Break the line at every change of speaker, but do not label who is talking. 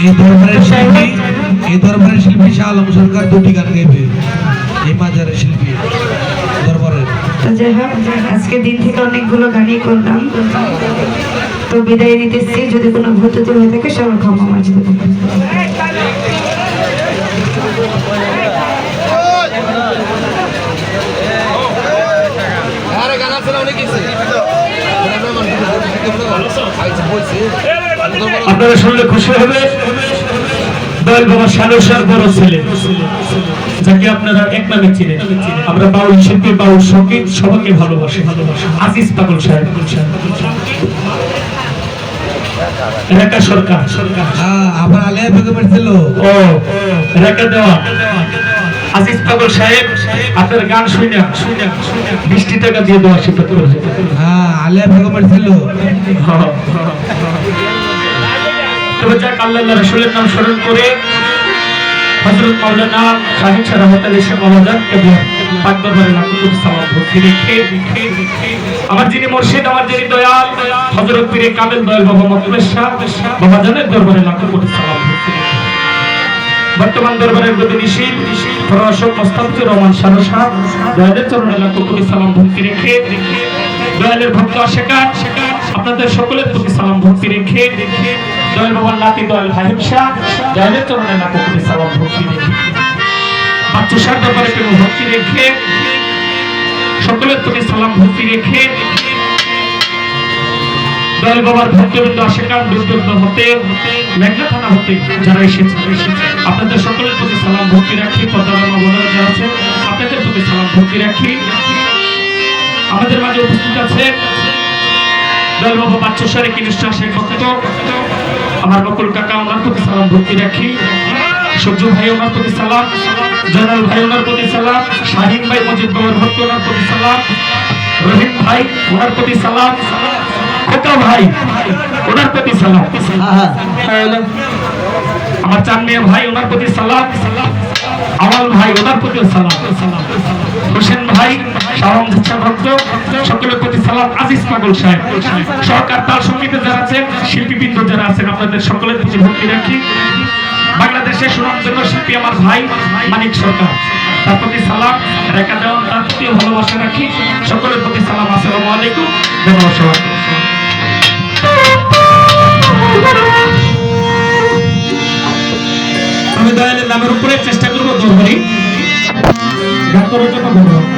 এই দরবারের শিল্পী শাহ আলম সরকার দুটি গান গাইবে এই মাজারের শিল্পী দরবারের।
তো যাই হোক, আজকে দিন থেকে অনেকগুলো গানই করলাম, তো বিদায় নিতেছি। যদি কোনো ভুল ত্রুটি হয়ে থাকে সবার ক্ষমা মাঝে
আপনারা শুনলে খুশি হবে। দয়াল বাবা সারসার বড় ছেলে, যাকে আপনারা এক নামে চিনেন। আমরা বাউল শিল্পী, বাউল সঙ্গীত সবাইকে ভালোবাসি। আজিজ পাগল সাহেব, রেখা সরকার,
আবার আলিয়া বেগমের ছিল।
ও রেখা দেওয়া আজিজ পাগল সাহেব, আপনার গান শুনে 20 টাকা দিয়ে দেওয়া আশীর্বাদ করেছে।
হ্যাঁ, আলিয়া বেগমের ছিল।
তবে যাক, আল্লাহ রাসূলের নাম স্মরণ করে হযরত মাওলানা শাহীন শাহ রহমাতুল্লাহ আলাইহি মহাজান কেবলা পাক দরবারে লাখো কোটি সালাম ভক্তি রেখে আমার যিনি মুর্শিদ, আমার যিনি দয়াল হযরত পীরে কামেল দয়াল বাবা মকবুল শাহ বাবা জানের দরবারে লাখো কোটি সালাম ভক্তি রেখে বর্তমান দরবারের প্রতিনিধি প্রশাসক মোস্তাফিজুর রহমান সারসা দয়ালের চরণে লাখো কোটি সালাম ভক্তি রেখে দয়ালের ভক্ত আশিকান আপনাদের সকলের প্রতি সালাম ভক্তি রেখে দয়াল বাবার নাতি দয়াল ভাইব শাহ দয়ালের চরণে লাখো কোটি সালাম ভক্তি রেখে বাচ্চুসার দরবারে প্রেম ভক্তি রেখে সকলের প্রতি সালাম ভক্তি রেখে দয়াল বাবার ভক্তবৃন্দ আশিকান দুর্দগ্ধ হতে মেঘনা থানা হতে যারা এসেছে আপনাদের সকলের প্রতি সালাম ভক্তি রাখি। পদ্মারামা বোনেরা যারা আছেন আপনাদের প্রতি সালাম ভক্তি রাখি। আমাদের মাঝে উপস্থিত আছে দয়াল বাবা বাচ্চুসার কি নিঃশ্বাসের ভক্ত আমার বকুল কাকা, ওনার প্রতি সালাম ভক্তি রাখি। সূর্য ভাই ওনার প্রতি সালাম, জয়নাল ভাই ওনার প্রতি সালাম, শাহিন ভাই মজিদ বাবার ভক্ত ওনার প্রতি সালাম, রহিম ভাই ওনার প্রতি সালাম, খোকা ভাই ওনার প্রতি সালাম, আমার চান মিয়া ভাই ওনার প্রতি সালাম, আওয়াল ভাই ওনার প্রতি সালাম, হোসেন ভাই শাওন ইচ্ছা ভক্ত সকলের প্রতি সালাম। আজিজ পাগল সাহেব সরকার তার সঙ্গীতে যারা আছেন, শিল্পীবৃন্দ যারা আছেন আপনাদের সকলের প্রতি ভক্তি রাখি। বাংলাদেশের সুনামধন্য শিল্পী আমার ভাই মানিক সরকার, তার প্রতি সালাম। রেখা দেওয়ান তার প্রতি ভালোবাসা রাখি। সকলের প্রতি সালাম। আসসালামু আলাইকুম। ধন্যবাদ। আমি দয়ালের নামের উপরে চেষ্টা করবো দরবারি গান করার জন্য।